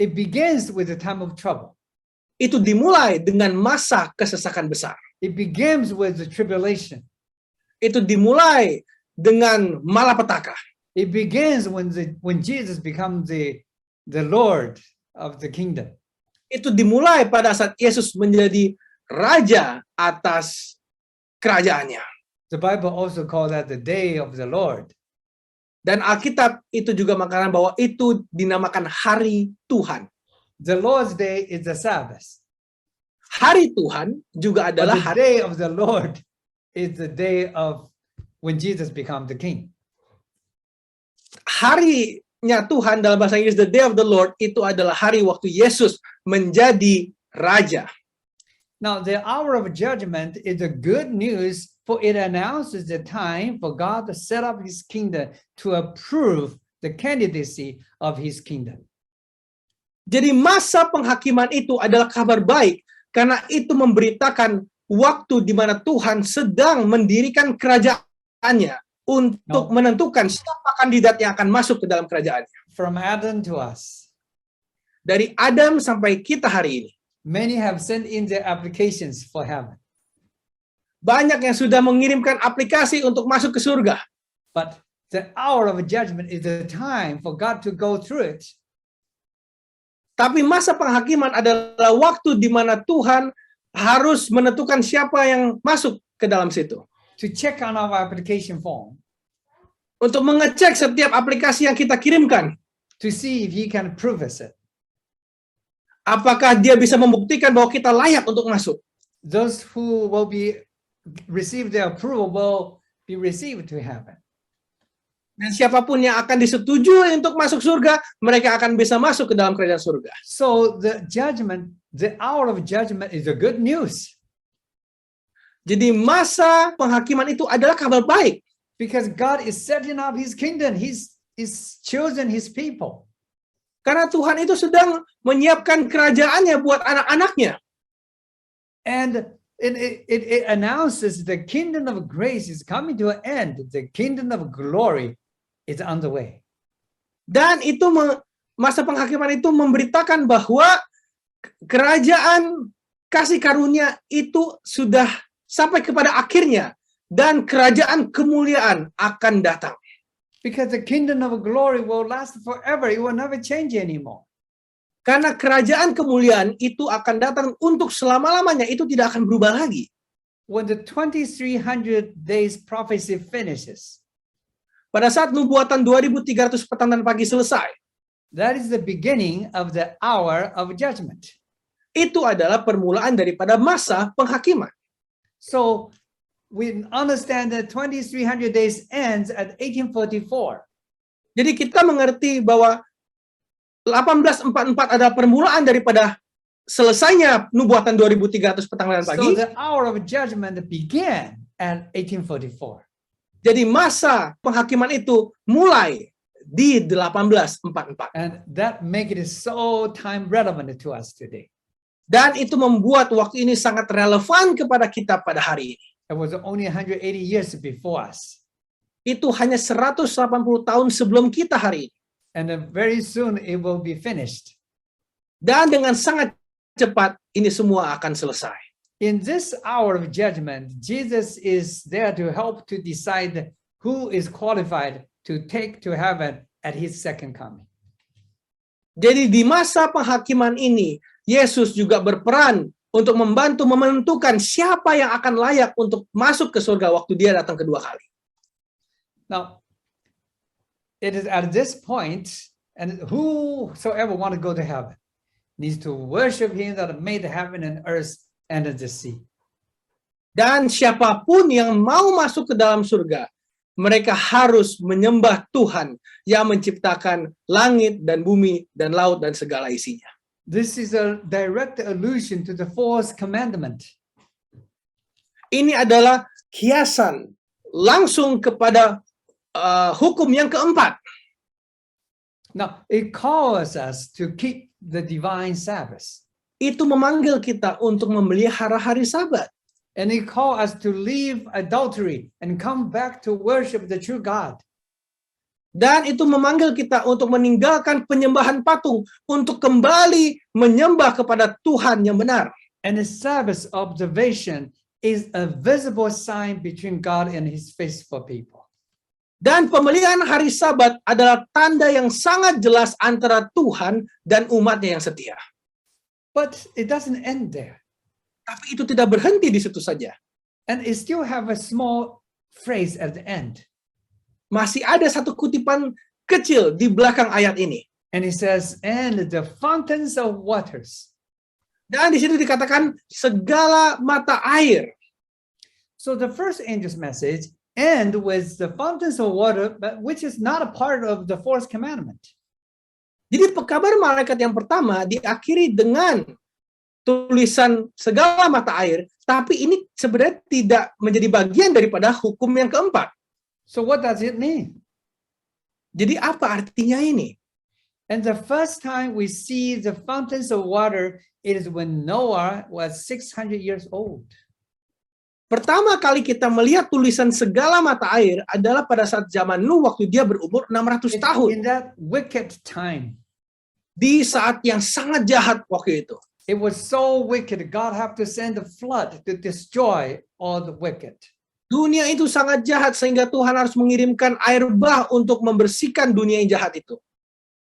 It begins with the time of trouble. Itu dimulai dengan masa kesesakan besar. It begins with the tribulation. Itu dimulai dengan malapetaka. It begins when Jesus becomes the Lord of the kingdom. Itu dimulai pada saat Yesus menjadi raja atas kerajaannya. The Bible also calls that the day of the Lord. Dan Alkitab itu juga mengatakan bahwa itu dinamakan hari Tuhan. The Lord's day is the Sabbath. Hari Tuhan juga But adalah the day of the Lord is the day of when Jesus becomes the king. Harinya Tuhan dalam bahasa Inggris, the day of the Lord, itu adalah hari waktu Yesus menjadi raja. Now, the hour of judgment is the good news, for it announces the time for God to set up his kingdom to approve the candidacy of his kingdom. Jadi masa penghakiman itu adalah kabar baik, karena itu memberitakan waktu di mana Tuhan sedang mendirikan kerajaannya untuk menentukan siapa kandidat yang akan masuk ke dalam kerajaannya. From Adam to us, Dari Adam sampai kita hari ini, many have sent in their applications for heaven. banyak yang sudah mengirimkan aplikasi untuk masuk ke surga. But the hour of judgment is the time for God to go through it. Tapi masa penghakiman adalah waktu di mana Tuhan harus menentukan siapa yang masuk ke dalam situ. To check on our application form, Untuk mengecek setiap aplikasi yang kita kirimkan. to see if he can prove us it. Apakah dia bisa membuktikan bahwa kita layak untuk masuk. Those who will receive their approval will be received to heaven. Dan siapapun yang akan disetujui untuk masuk surga, mereka akan bisa masuk ke dalam kerajaan surga. So the hour of judgment is the good news, Jadi masa penghakiman itu adalah kabar baik. because God is setting up his kingdom. He's chosen his people. Karena Tuhan itu sedang menyiapkan kerajaannya buat anak-anaknya. And it announces the kingdom of grace is coming to an end. The kingdom of glory is on the way. Dan itu masa penghakiman itu memberitakan bahwa kerajaan kasih karunia itu sudah sampai kepada akhirnya. Dan kerajaan kemuliaan akan datang. Because the kingdom of glory will last forever. It will never change anymore. Karena kerajaan kemuliaan itu akan datang untuk selama-lamanya. Itu tidak akan berubah lagi. When the 2300 days prophecy finishes, Pada saat nubuatan 2300 petang dan pagi selesai, that is the beginning of the hour of judgment. itu adalah permulaan daripada masa penghakiman. So we understand that 2300 days ends at 1844. Jadi kita mengerti bahwa 1844 adalah permulaan daripada selesainya nubuatan 2300 petang dan So pagi. the hour of judgment began at 1844. Jadi masa penghakiman itu mulai di 18:44. And that make it so time relevant to us today. Dan itu membuat waktu ini sangat relevan kepada kita pada hari ini. It was only 180 years before us. Itu hanya 180 tahun sebelum kita hari ini. And then very soon it will be finished. Dan dengan sangat cepat ini semua akan selesai. In this hour of judgment, Jesus is there to help to decide who is qualified to take to heaven at his second coming. Jadi di masa penghakiman ini, Yesus juga berperan untuk membantu menentukan siapa yang akan layak untuk masuk ke surga waktu dia datang kedua kali. Now, it is at this point, and whosoever want to go to heaven needs to worship him that made heaven and earth and the sea. Dan siapapun yang mau masuk ke dalam surga, mereka harus menyembah Tuhan yang menciptakan langit dan bumi dan laut dan segala isinya. This is a direct allusion to the fourth commandment. Ini adalah kiasan langsung kepada hukum yang keempat. Now, it calls us to keep the divine Sabbath. Itu memanggil kita untuk memelihara hari Sabat. And it calls us to leave adultery and come back to worship the true God. Dan itu memanggil kita untuk meninggalkan penyembahan patung, untuk kembali menyembah kepada Tuhan yang benar. And the Sabbath observation is a visible sign between God and his faithful people. Dan pemeliharaan hari Sabat adalah tanda yang sangat jelas antara Tuhan dan umatnya yang setia. But it doesn't end there. Tapi itu tidak berhenti di situ saja. And it still have a small phrase at the end. Masih ada satu kutipan kecil di belakang ayat ini. And it says, and the fountains of waters. Dan di situ dikatakan segala mata air. So the first angel's message end with the fountains of water, but which is not a part of the fourth commandment. Jadi kabar malaikat yang pertama diakhiri dengan tulisan segala mata air, tapi ini sebenarnya tidak menjadi bagian daripada hukum yang keempat. So what does it mean? Jadi apa artinya ini? And the first time we see the fountains of water, it is when Noah was 600 years old. Pertama kali kita melihat tulisan segala mata air adalah pada saat zaman Nuh waktu dia berumur 600 tahun. In that wicked time. Di saat yang sangat jahat waktu itu. It was so wicked, God have to send a flood to destroy all the wicked. Dunia itu sangat jahat sehingga Tuhan harus mengirimkan air bah untuk membersihkan dunia yang jahat itu.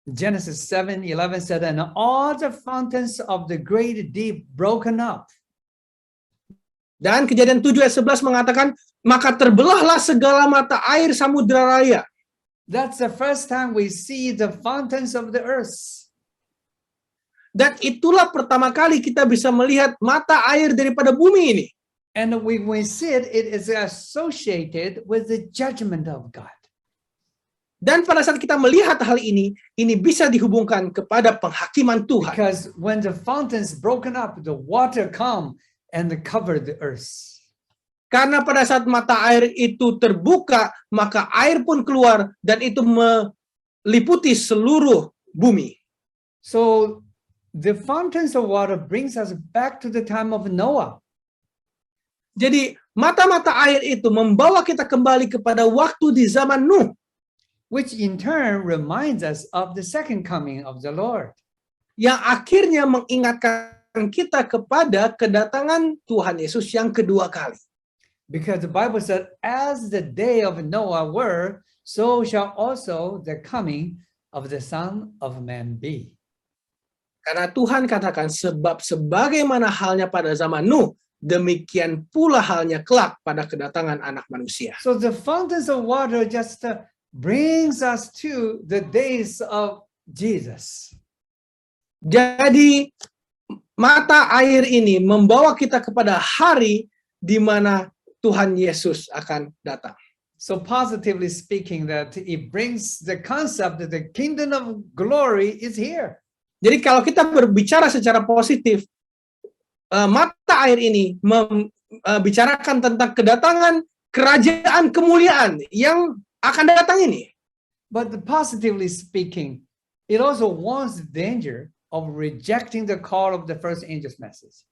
Genesis 7:11 said, and all the fountains of the great deep broken up. Dan Kejadian 7 ayat 11 mengatakan, maka terbelahlah segala mata air samudra raya. That's the first time we see the fountains of the earth. Dan itulah pertama kali kita bisa melihat mata air daripada bumi ini. And when we see it, it is associated with the judgment of God. Dan pada saat kita melihat hal ini bisa dihubungkan kepada penghakiman Tuhan. Because when the fountains broken up, the water come and cover the earth. Karena pada saat mata air itu terbuka, maka air pun keluar dan itu meliputi seluruh bumi. So the fountains of water brings us back to the time of Noah. Jadi mata-mata air itu membawa kita kembali kepada waktu di zaman Nuh. Which in turn reminds us of the second coming of the Lord. Yang akhirnya mengingatkan kita kepada kedatangan Tuhan Yesus yang kedua kali. Because the Bible said, as the day of Noah were, so shall also the coming of the Son of Man be. Karena Tuhan katakan, sebab sebagaimana halnya pada zaman Nuh, demikian pula halnya kelak pada kedatangan Anak Manusia. So the fountains of water just brings us to the days of Jesus. Jadi mata air ini membawa kita kepada hari di mana Tuhan Yesus akan datang. So positively speaking, that it brings the concept that the kingdom of glory is here. Jadi kalau kita berbicara secara positif, mata air ini membicarakan tentang kedatangan kerajaan kemuliaan yang akan datang ini. But positively speaking, it also warns the danger of rejecting the call of the first angel's message.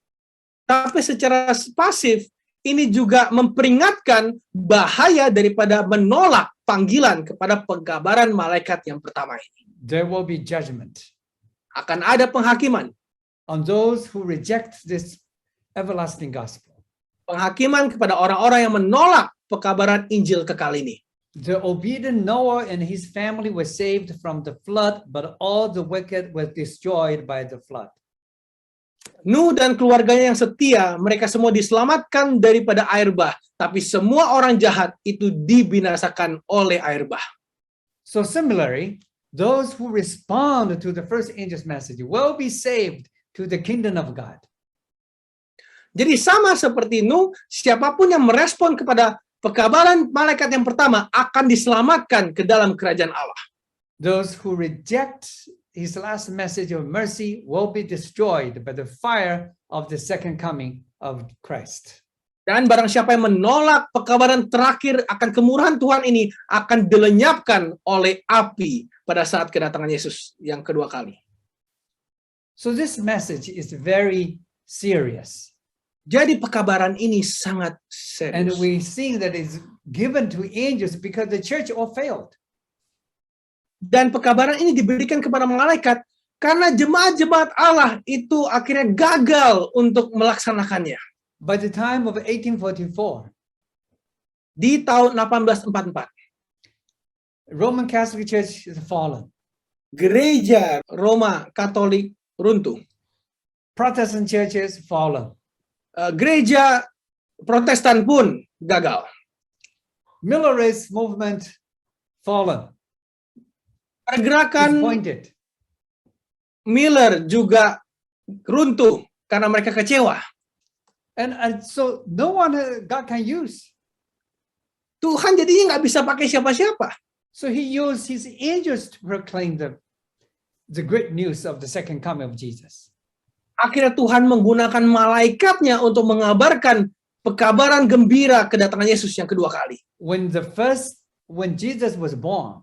Tapi secara pasif, ini juga memperingatkan bahaya daripada menolak panggilan kepada pengkabaran malaikat yang pertama ini. There will be judgment Akan ada penghakiman. on those who reject this everlasting gospel. Penghakiman kepada orang-orang yang menolak pekabaran Injil kekal ini. The obedient Noah and his family were saved from the flood, but all the wicked were destroyed by the flood. Nuh dan keluarganya yang setia, mereka semua diselamatkan daripada air bah. Tapi semua orang jahat itu dibinasakan oleh air bah. So similarly, those who respond to the first angel's message will be saved to the kingdom of God. Jadi sama seperti Nuh, siapapun yang merespon kepada pekabaran malaikat yang pertama akan diselamatkan ke dalam kerajaan Allah. Those who reject his last message of mercy will be destroyed by the fire of the second coming of Christ. Dan barang siapa yang menolak pekabaran terakhir akan kemurahan Tuhan ini akan dilenyapkan oleh api pada saat kedatangan Yesus yang kedua kali. So this message is very serious. Jadi pekabaran ini sangat And serius. we see that it's given to angels because the church all failed. Dan pekabaran ini diberikan kepada malaikat karena jemaat-jemaat Allah itu akhirnya gagal untuk melaksanakannya. By the time of 1844, Di tahun 1844, Roman Catholic Church is fallen. gereja Roma Katolik runtuh. Protestant churches fallen. Gereja Protestan pun gagal. Millerist movement fallen. Pergerakan Disappointed. Miller juga runtuh karena mereka kecewa. And so no one God can use. Tuhan jadinya nggak bisa pakai siapa-siapa. So he used his angels to proclaim the great news of the second coming of Jesus. Akhirnya Tuhan menggunakan malaikatnya untuk mengabarkan pekabaran gembira kedatangan Yesus yang kedua kali. When Jesus was born,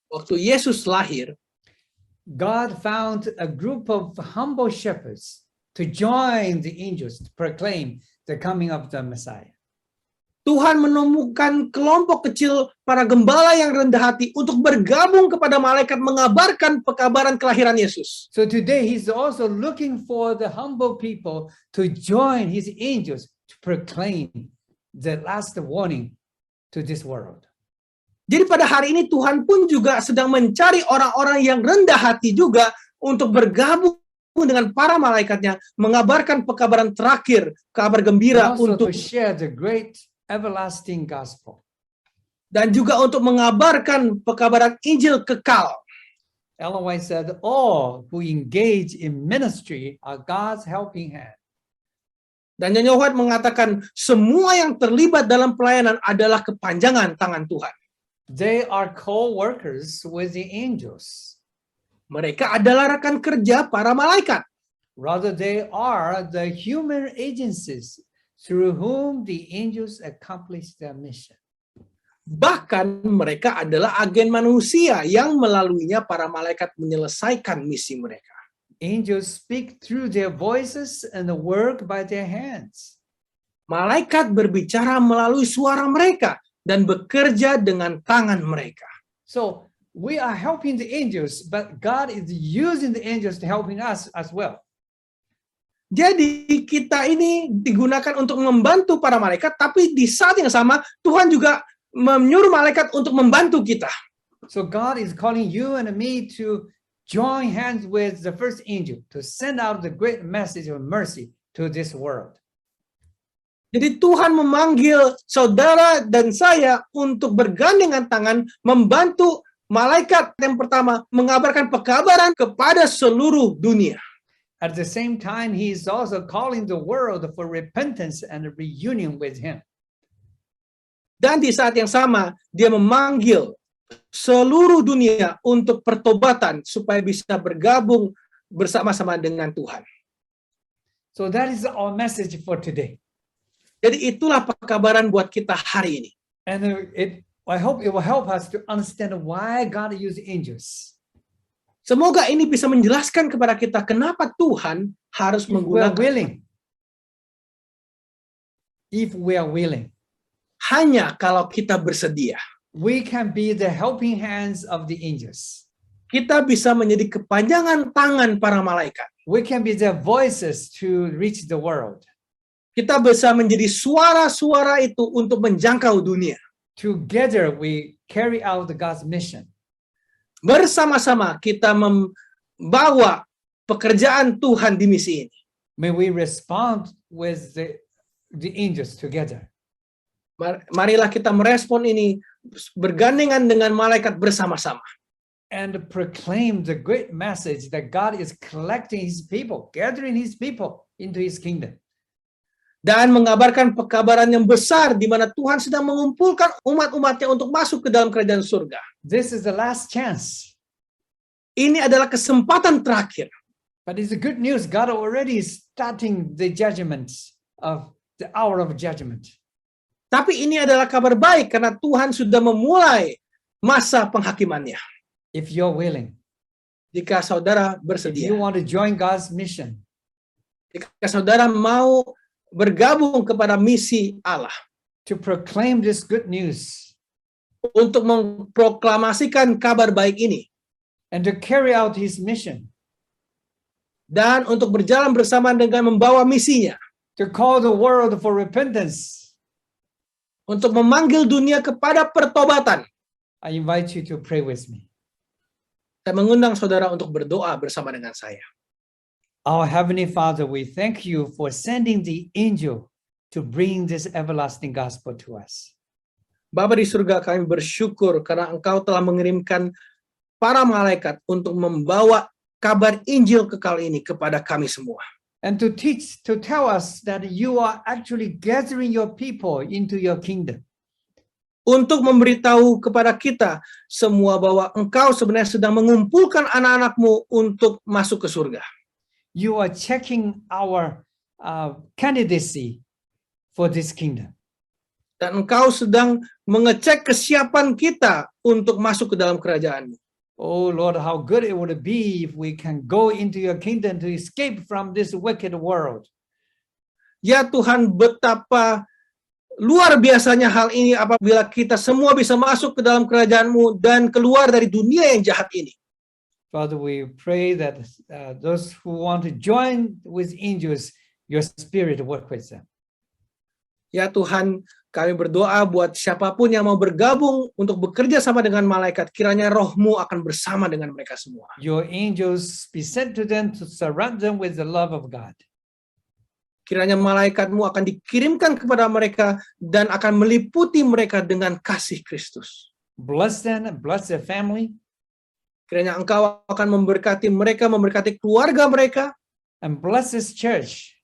Waktu Yesus lahir, God found a group of humble shepherds to join the angels to proclaim the coming of the Messiah. Tuhan menemukan kelompok kecil para gembala yang rendah hati untuk bergabung kepada malaikat mengabarkan pekabaran kelahiran Yesus. So today he's also looking for the humble people to join his angels to proclaim the last warning to this world. Jadi pada hari ini Tuhan pun juga sedang mencari orang-orang yang rendah hati juga untuk bergabung dengan para malaikatnya mengabarkan pekabaran terakhir, kabar gembira Also untuk to share the great everlasting gospel. dan juga untuk mengabarkan pekabaran Injil kekal. Ellen White said, all who engage in ministry are God's helping hand. Dan Nyonya White mengatakan semua yang terlibat dalam pelayanan adalah kepanjangan tangan Tuhan. They are co-workers with the angels. Mereka adalah rekan kerja para malaikat. Rather, they are the human agencies through whom the angels accomplish their mission. Bahkan mereka adalah agen manusia yang melaluinya para malaikat menyelesaikan misi mereka. Angels speak through their voices and work by their hands. Malaikat berbicara melalui suara mereka dan bekerja dengan tangan mereka. So we are helping the angels, but God is using the angels to helping us as well. Jadi kita ini digunakan untuk membantu para malaikat, tapi di saat yang sama Tuhan juga menyuruh malaikat untuk membantu kita. So God is calling you and me to join hands with the first angel to send out the great message of mercy to this world. Jadi Tuhan memanggil saudara dan saya untuk bergandengan tangan membantu malaikat yang pertama mengabarkan pekabaran kepada seluruh dunia. At the same time, he is also calling the world for repentance and reunion with him. Dan di saat yang sama, dia memanggil seluruh dunia untuk pertobatan supaya bisa bergabung bersama-sama dengan Tuhan. So that is our message for today. Jadi itulah pekabaran buat kita hari ini. And I hope it will help us to understand why God used angels. Semoga ini bisa menjelaskan kepada kita kenapa Tuhan harus If we are menggunakan willing. If we are willing. hanya kalau kita bersedia. We can be the helping hands of the angels. Kita bisa menjadi kepanjangan tangan para malaikat. We can be their voices to reach the world. Kita bisa menjadi suara-suara itu untuk menjangkau dunia. Together we carry out God's mission. Bersama-sama kita membawa pekerjaan Tuhan di misi ini. May we respond with the angels together. Marilah kita merespon ini bergandengan dengan malaikat bersama-sama. And proclaim the great message that God is collecting his people, gathering his people into his kingdom. Dan mengabarkan pekabaran yang besar di mana Tuhan sedang mengumpulkan umat-umatnya untuk masuk ke dalam kerajaan surga. This is the last chance. Ini adalah kesempatan terakhir. But it's a good news. God already is starting the judgments of the hour of judgment. Tapi ini adalah kabar baik karena Tuhan sudah memulai masa penghakimannya. If you're willing, Jika saudara if bersedia, you want to join God's mission, jika saudara mau bergabung kepada misi Allah to proclaim this good news untuk memproklamasikan kabar baik ini and to carry out his mission, dan untuk berjalan bersama dengan membawa misinya, to call the world for repentance, untuk memanggil dunia kepada pertobatan, I invite you to pray with me. saya mengundang saudara untuk berdoa bersama dengan saya. Our Heavenly Father, we thank you for sending the angel to bring this everlasting gospel to us. Bapa di surga, kami bersyukur karena Engkau telah mengirimkan para malaikat untuk membawa kabar Injil kekal ini kepada kami semua. And to tell us that you are actually gathering your people into your kingdom. Untuk memberitahu kepada kita semua bahwa Engkau sebenarnya sedang mengumpulkan anak-anak-Mu untuk masuk ke surga. You are checking our candidacy for this kingdom. Dan Engkau sedang mengecek kesiapan kita untuk masuk ke dalam kerajaan-Mu. Oh Lord, how good it would be if we can go into your kingdom to escape from this wicked world. Ya Tuhan, betapa luar biasanya hal ini apabila kita semua bisa masuk ke dalam kerajaan-Mu dan keluar dari dunia yang jahat ini. Father, we pray that those who want to join with angels, your spirit work with them. Ya Tuhan, kami berdoa buat siapapun yang mau bergabung untuk bekerja sama dengan malaikat, kiranya Roh-Mu akan bersama dengan mereka semua. Your angels be sent to them to surround them with the love of God. Kiranya malaikat-Mu akan dikirimkan kepada mereka dan akan meliputi mereka dengan kasih Kristus. Bless them and bless their family. Kiranya Engkau akan memberkati mereka, memberkati keluarga mereka, And bless this church.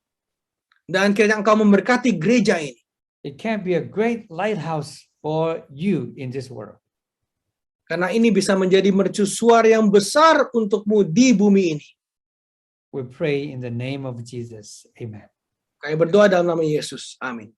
dan kiranya Engkau memberkati gereja ini. It can be a great lighthouse for you in this world. Karena ini bisa menjadi mercusuar yang besar untuk-Mu di bumi ini. We pray in the name of Jesus. Amen. Kami berdoa dalam nama Yesus. Amin.